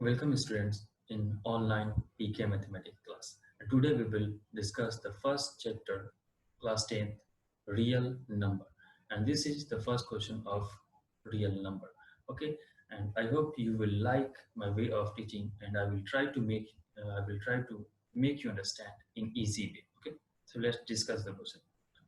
Welcome students in online PK mathematics class. And today we will discuss the first chapter, class 10, real number. And this is the first question of real number. Okay, and I hope you will like my way of teaching, and I will try to make you understand in easy way. Okay, so let's discuss the question.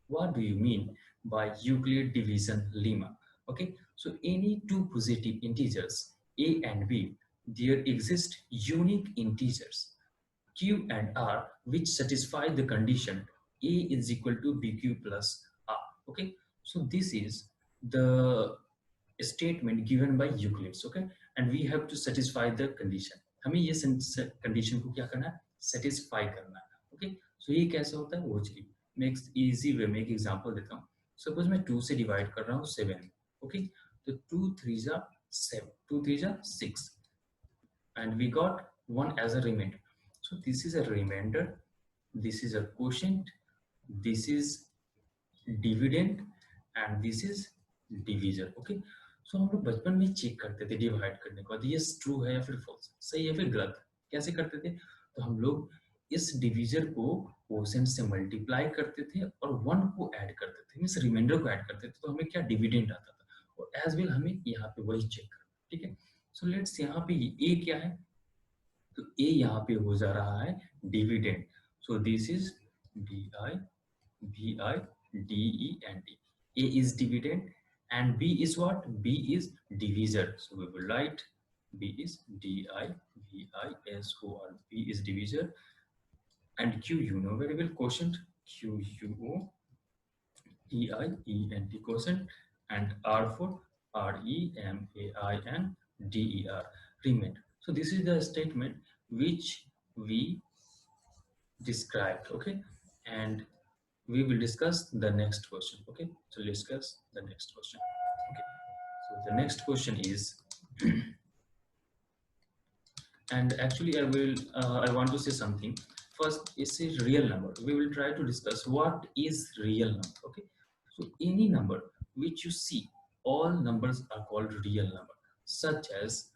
What do you mean by Euclid division lemma? Okay, so any two positive integers a and b, there exist unique integers q and r which satisfy the condition a is equal to bq plus r. Okay, so this is the statement given by Euclids. Okay, and we have to satisfy the condition. हमें ये condition को क्या करना है, satisfy करना है. Okay, सो ये कैसे होता है वो चलिए मैं एक इजी वे में एक एग्जांपल देता हूँ. सपोज मैं 2 से डिवाइड कर रहा हूँ 7 में. ओके, तो 2 3 जा 7, 2 3 जा 6, and we got 1 as a remainder. So this is a remainder, this is a quotient, this is dividend, and this is divisor. Okay, सो हम लोग बचपन में चेक करते थे डिवाइड करने के बाद ये ट्रू है या फिर फॉल्स, सही है फिर गलत. कैसे करते थे, तो हम लोग इस डिवीजर को कोसेंट से मल्टीप्लाई करते थे और 1 को ऐड करते थे, मींस रिमाइंडर को ऐड करते थे, तो हमें क्या डिविडेंड आता था. और एज वेल हमें यहाँ पे वही चेक करना. ठीक है, सो लेट्स यहाँ पे ए क्या है, तो ए यहाँ पे हो जा रहा है dividend. So this is D I V I D E N D. A is dividend and B is what? B is divisor. So we will write B is D-I-V-I-S-O-R. B is divisor, and Q you know very well, quotient, Q-U-O-T-I-E-N-T, quotient, and R for R-E-M-A-I-N-D-E-R, remainder. So this is the statement which we described. Okay, and we will discuss the next question. Okay, so let's discuss the next question. Okay, so the next question is and actually I want to say something first. Is a real number. We will try to discuss what is real number. Okay, so any number which you see, all numbers are called real number, such as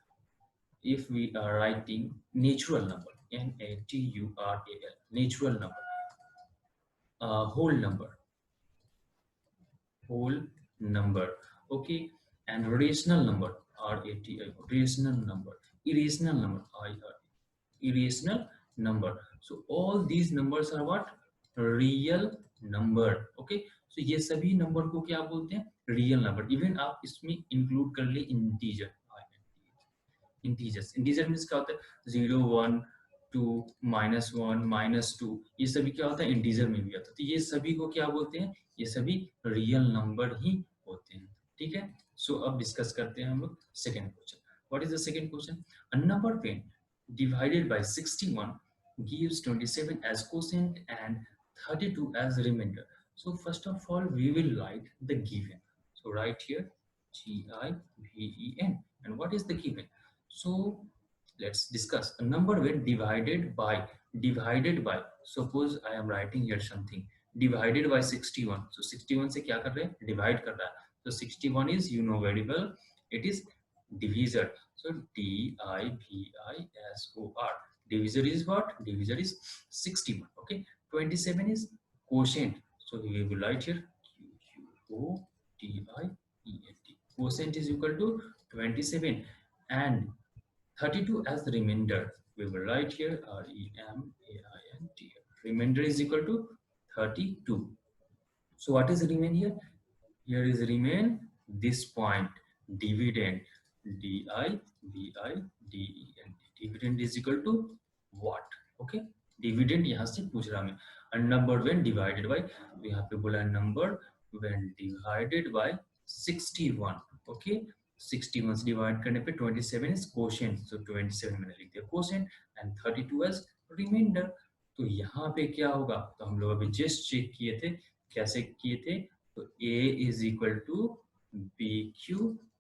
if we are writing natural number, N-A-T-U-R-A-L, natural number, whole number, okay, and rational number, R-A-T-I, rational number, irrational number, I-R, irrational number. So all these numbers are what? Real number. Okay, so ये सभी number को क्या बोलते हैं? Real number. Even आप इसमें include कर ले इंटीजर. इंटीजर्स, इंटीजर मीन्स क्या होता है? 0 1 2 -1 -2, ये सभी क्या होता है? इंटीजर में भी आता है. तो ये सभी को क्या बोलते हैं? ये सभी रियल नंबर ही होते हैं. ठीक है, सो अब डिस्कस करते हैं हम लोग second question. What is the second question? A number when divided by 61 gives 27 as quotient and 32 as remainder. So first of all we will write the given. So right here G-I-V-E-N, and what is the given? So let's discuss. A number when divided by, suppose I am writing here something divided by 61. So 61 से क्या कर रहे हैं? Divide कर रहा है. So 61 is, you know very well, it is divisor. So D-I-V-I-S-O-R. Divisor is what? Divisor is 61. Okay. 27 is quotient. So we will write here Q-U-O-T-I-E-N-T. Quotient is equal to 27, and 32 as the remainder. We will write here R-E-M-A-I-N-T. Remainder is equal to 32. So what is remain here? Here is remain this point, dividend, D-I-V-I-D-E-N-D. Dividend is equal to what? Okay, dividend यहाँ से पूछ रहा हमें. A number when divided by, तो यहाँ पे बोला number when divided by 61. Okay, 61 से डिवाइड करने पे 27 is quotient. So 27 मैंने लिख दिया quotient, and 32 as remainder. तो यहाँ पे क्या होगा? तो हम लोग अभी जस्ट चेक किए थे. कैसे किए थे? तो A is equal to BQ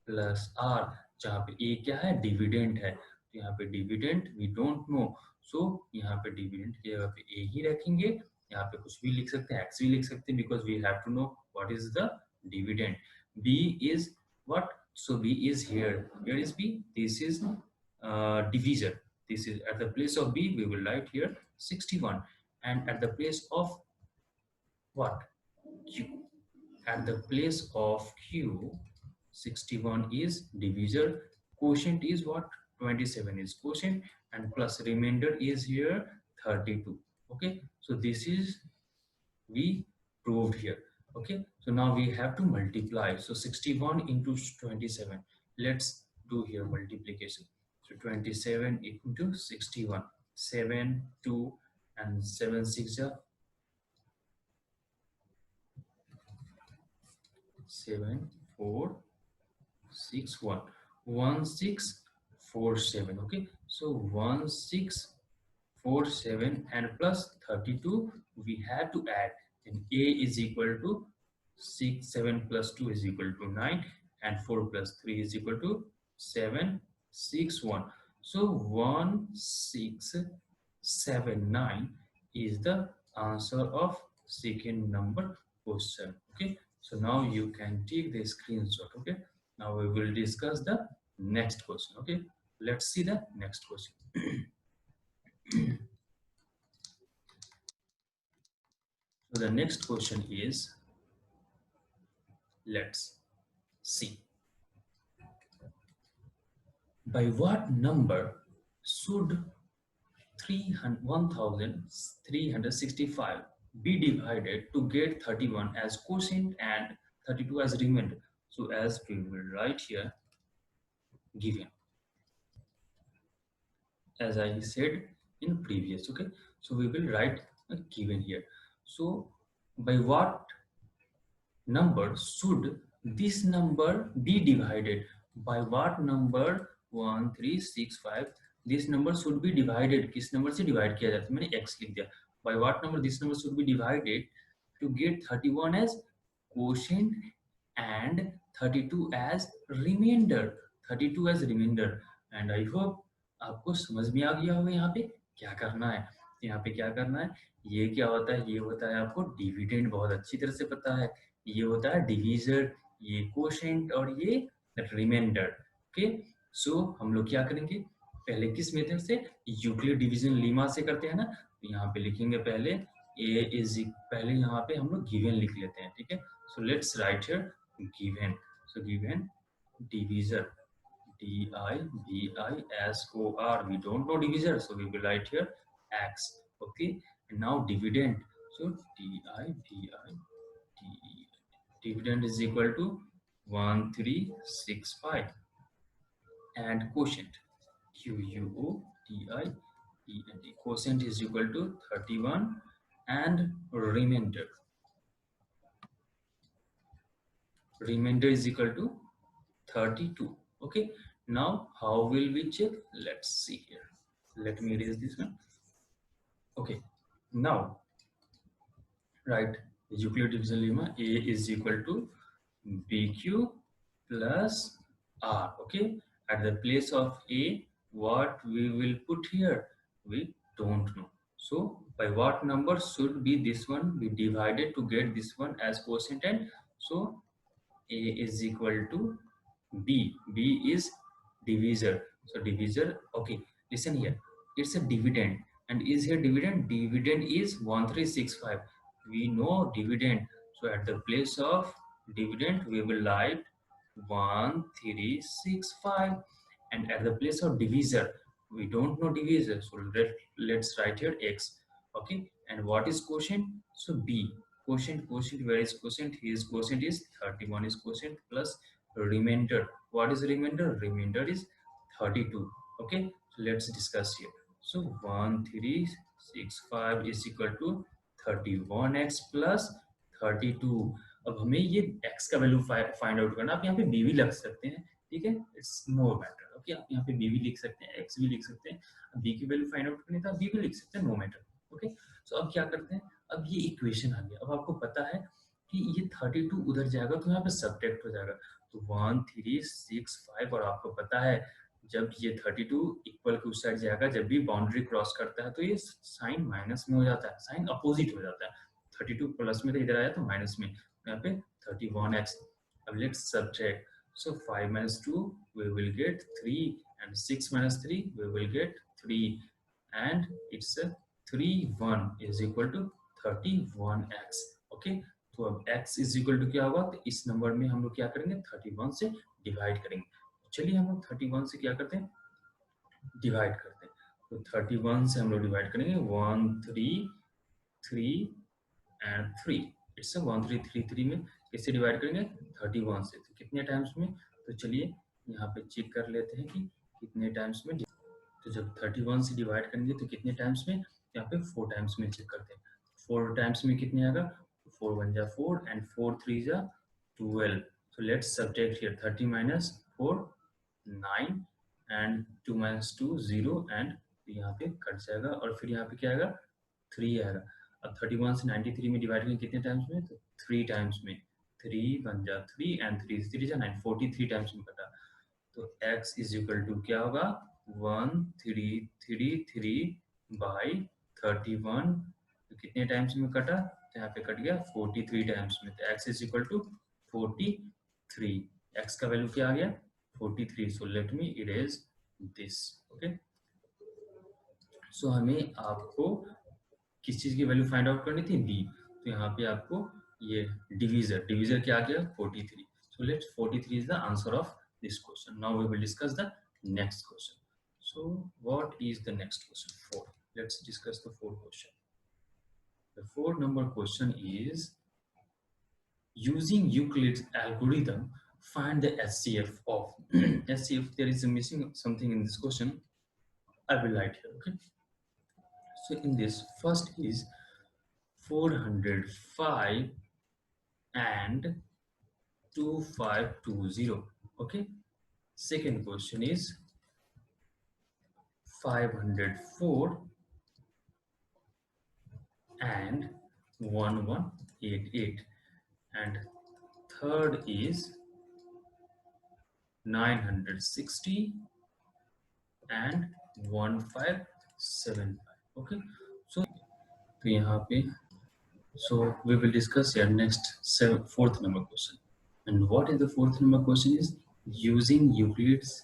plus R, जहाँ पे A क्या है? डिविडेंड है. तो यहाँ पे dividend we don't know, so यहाँ पे डिविडेंड की जगह पे A ही रखेंगे. यहाँ पे कुछ भी लिख सकते हैं, X भी लिख सकते हैं, because we have to know what is the dividend. B is what? So B is here. Where is B? This is divisor. This is at the place of B, we will write here 61, and at the place of what? Q. At the place of Q, 61 is divisor. Quotient is what? 27 is quotient, and plus remainder is here 32. Okay, so this is we proved here. Okay, so now we have to multiply. So 61 into 27. Let's do here multiplication. So 27 into 61. 7, 2, and 7, 6 are 7, 4, 6, 1. 1, 6, 4, 7. Okay, so 1, 6, 4, 7 and plus 32 we have to add, and A is equal to 6, 7 plus 2 is equal to 9, and 4 plus 3 is equal to 7, 6, 1. So 1, 6, 7, 9 is the answer of second number question. Okay, so now you can take the screenshot. Okay, now we will discuss the next question. Okay, let's see the next question. So the next question is, let's see. By what number should 1365 be divided to get 31 as quotient and 32 as remainder? So as we will write here, given, as I said in previous. Okay, so we will write a given here. So by what number should this number be divided? By what number? 1 3 6 5, this number should be divided. किस number से divide किया जाता है? मैंने x लिख दिया. By what number this number should be divided to get 31 as quotient and 32 as remainder. 32 as remainder. And I hope आपको समझ में आ गया होगा यहाँ पे क्या करना है. यहाँ पे क्या करना है, ये क्या होता है, ये होता है आपको डिविडेंड, बहुत अच्छी तरह से पता है. ये होता है डिवीजर, ये कोशेंट और ये रिमाइंडर. ओके, सो हम लोग क्या करेंगे, पहले किस मेथड से, यूक्लिड डिवीजन लीमा से करते हैं ना. तो यहाँ पे लिखेंगे पहले a इज, पहले यहाँ पे हम लोग गिवन लिख लेते हैं. ठीक है, so let's write here given. So given divisor, D-I-V-I-S-O-R, we don't know divisor, so we will write here X. Okay, and now dividend, so D-I-V-I-D, dividend is equal to 1365, and quotient, Q-U-O-T-I-E-N-T, quotient is equal to 31, and remainder is equal to 32. Okay, now how will we check? Let's see here. Let me erase this one. Okay, now right, Euclid division lemma, A is equal to BQ plus R. Okay, at the place of A, what we will put here, we don't know. So by what number should be this one be divided to get this one as quotient? And so A is equal to B. B is divisor. So divisor, okay, listen here. It's a dividend. And is here dividend? Dividend is 1365. We know dividend. So at the place of dividend, we will write 1365. And at the place of divisor, we don't know divisor. So let's write here X. Okay. And what is quotient? So B. Quotient, where is quotient? His quotient is 31 is quotient plus remainder. What is remainder? Remainder is 32. Okay, so let's discuss here. So 1365 is equal to 31x plus 32. अब हमें ये x का value find out करना. आप यहाँ पे b भी लग सकते हैं, ठीक है, इट्स नो मैटर. ओके, आप यहाँ पे b भी लिख सकते हैं, x भी लिख सकते हैं. अब b की वैल्यू फाइंड आउट करनी था, b भी लिख सकते हैं, नो मैटर. ओके, सो अब क्या करते हैं, अब ये इक्वेशन आ गया. अब आपको पता है कि ये 32 उधर जाएगा तो यहाँ पे सब्ट्रैक्ट हो जाएगा. तो 1365, और आपको पता है जब ये 32 इक्वल के उस साइड जाएगा, जब भी बाउंड्री क्रॉस करता है तो ये साइन माइनस में हो जाता है, साइन अपोजिट हो जाता है. 32 प्लस में तो इधर आया तो माइनस में, यहाँ पे 31x. अब let's subtract. So 5 minus 2, we will get 3, and 6 minus 3, we will get 3, and it's a 3 1 is equal to 31x. Okay, तो अब x इज इक्वल टू क्या होगा, तो इस नंबर में हम लोग क्या करेंगे, 31 से डिवाइड करेंगे। चलिए हम लोग 31 से क्या करते हैं, डिवाइड करते हैं। तो 31 से हम लोग डिवाइड करेंगे 1 3 3 एंड 3, इट्स 1 3 3 3 में किससे डिवाइड करेंगे, 31 से। तो कितने टाइम्स में, तो चलिए यहाँ पे चेक कर लेते हैं कि कितने टाइम्स में। तो जब 31 से डिवाइड करेंगे तो कितने टाइम्स में, यहाँ पे 4 टाइम्स में चेक करते हैं। 4 टाइम्स में कितने आएगा, 4 1 जा 4 एंड 4 3 जा 12। so let's subtract here 30 minus 4 9 and 2 minus 2 0 and यहाँ पे कट जाएगा और फिर यहाँ पे क्या आएगा, 3 आएगा। अब 31 से 93 में डिवाइड करेंगे कितने टाइम्स में, तो 3 टाइम्स में। 3 1 जा 3 एंड 3 3 जा 9, 43 टाइम्स में कटा। तो x इज इक्वल टू क्या होगा, 1333 बाई 31। तो कितने टाइम्स में कटा, तो यहाँ पे कट गया 43 टाइम्स में। तो x is equal to 43, x का वैल्यू क्या आ गया, 43। So let me erase this. Okay, so हमें आपको किस चीज की वैल्यू फाइंड आउट करनी थी, b। तो यहाँ पे आपको ये डिवीजर क्या आ गया, 43। So let's 43 is the answer of this question. Now we will discuss the next question. So what is the next question? 4. Let's discuss the 4th question. The 4th number question is, using Euclid's algorithm, find the HCF of HCF. There is a missing something in this question. I will write here. Okay, so in this, first is 405 and 2520. Okay, second question is 504 and 1188, and third is 960 and 1575. Okay, so तो यहाँ पे so we will discuss here next 4th number question. And what is the 4th number question is, using Euclid's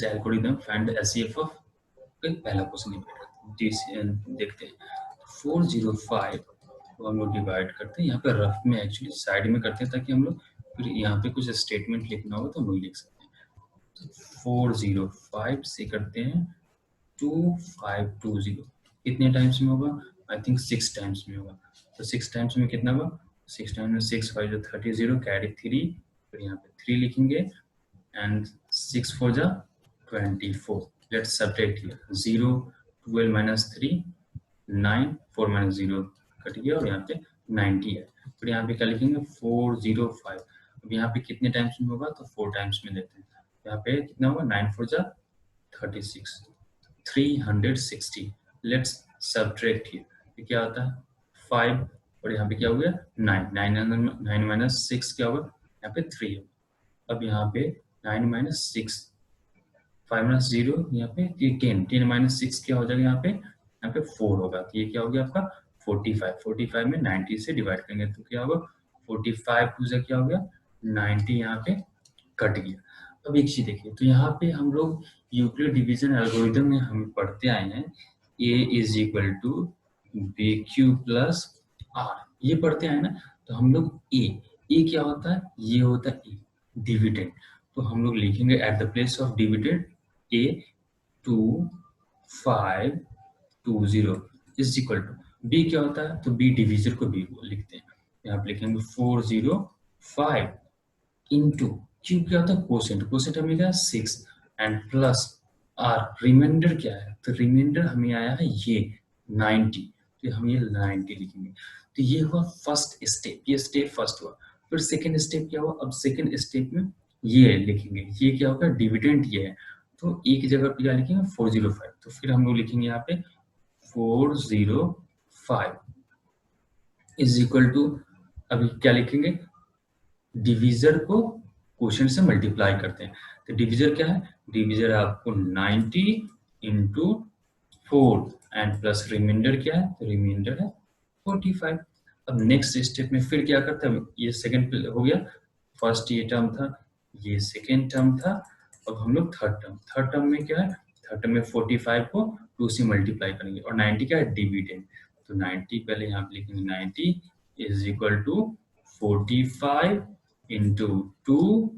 algorithm, find the HCF of। पहला question देखते हैं। 405 को हम लोग divide करते हैं, यहाँ पे रफ में एक्चुअली साइड में करते हैं ताकि हम लोग फिर यहाँ पे कुछ स्टेटमेंट लिखना होगा तो हम लोग लिख सकते हैं। तो 405 से करते हैं 2520, कितने टाइम्स में होगा, आई थिंक 6 टाइम्स में होगा। तो 6 टाइम्स में कितना होगा, 6 टाइम्स में 6 5 जो 30, कैरी 3, फिर यहाँ पे 3 लिखेंगे एंड 6 4 जा 24। Let's subtract here 0 12 minus 3 9 4 minus 0 cut गया और यहाँ पे 90 है। फिर यहाँ पे क्या लिखेंगे 405। अब यहाँ पे कितने टाइम्स में होगा, तो 4 टाइम्स में देते हैं। यहाँ पे कितना होगा, 9 4 जा 36 360। लेट्स सब्ट्रैक्ट हियर, क्या होता है 5 और यहाँ पे क्या हो गया 9 माइनस 6 क्या होगा, यहाँ पे 3 है। अब यहाँ पे 9 माइनस 6 5 माइनस 0, यहाँ पे 10 माइनस 6 क्या हो जाएगा, यहाँ पे 4 होगा। तो ये क्या हो गया आपका 45 में 90 से डिवाइड करेंगे तो क्या होगा 45 टू क्या हो गया 90, यहाँ पे कट गया। अब एक चीज देखिए, तो यहाँ पे हम लोग यूक्लिड डिवीजन एल्गोरिथम में हम पढ़ते आए हैं a is equal to B Q plus R, ये पढ़ते आए ना। तो हम लोग ए क्या होता है, ये होता है ए डिविडेंड। तो हम लोग लिखेंगे at the place of dividend a 2520 is equal to b क्या होता है, तो b डिविजर को b लिखते हैं। यहाँ पे लिखेंगे 405 इंटू क्यू क्या होता है कोसेंट हमें क्या 6 एंड प्लस आर रिमाइंडर क्या है, तो रिमाइंडर हमें आया है ये 90, तो हम ये 90 लिखेंगे। तो ये हुआ फर्स्ट स्टेप, ये स्टेप फर्स्ट हुआ। फिर सेकेंड स्टेप क्या हुआ, अब सेकेंड स्टेप में ये लिखेंगे, ये क्या होगा डिविडेंड ये है, तो एक जगह पे क्या लिखेंगे 405। तो फिर हम लोग लिखेंगे यहाँ पे 405 इज इक्वल टू, अभी क्या लिखेंगे डिविजर को क्वोशिएंट से मल्टीप्लाई करते हैं। तो डिविजर क्या है, डिविजर आपको 90 इंटू 4 एंड प्लस रिमाइंडर क्या है, तो रिमाइंडर है 45। अब नेक्स्ट स्टेप में फिर क्या करते हैं, ये सेकंड हो गया फर्स्ट ये टर्म था, ये सेकेंड टर्म था, अब हम लोग थर्ड टर्म में क्या है, थर्ड टर्म में 45 को 2 से मल्टीप्लाई करेंगे और 90 क्या है, डिविडेंड, तो 90 पहले यहाँ पे लिखेंगे, 90 is equal to 45 into 2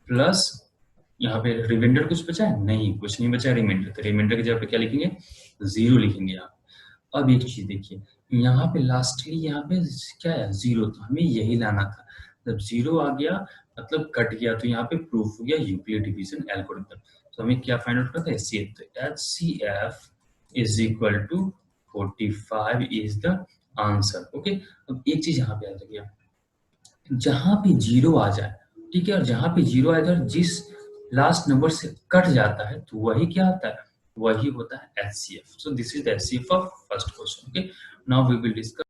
plus यहाँ पे रिमाइंडर कुछ बचा है, नहीं कुछ नहीं बचा रिमाइंडर, तो रिमाइंडर की जगह पे क्या लिखेंगे, 0 लिखेंगे यहाँ। अब एक चीज देखिए, यहाँ पे लास्टली यहाँ पे क्या है, 0, तो हमें यही लाना था, जब 0 आ गया मतलब कट गया, तो यहाँ पे प्रूफ हो गया यूक्लिड डिवीजन एल्गोरिथम। तो हमें क्या फाइंड आउट करना था, HCF, तो HCF is equal to 45 is the answer. Okay, अब एक चीज यहाँ पे याद रखिए, जहां पे 0 आ जाए, ठीक है, और जहां पे 0 आएगा जिस लास्ट नंबर से कट जाता है, तो वही क्या होता है, वही होता है HCF। So this is the HCF of first question. Okay, now we will discuss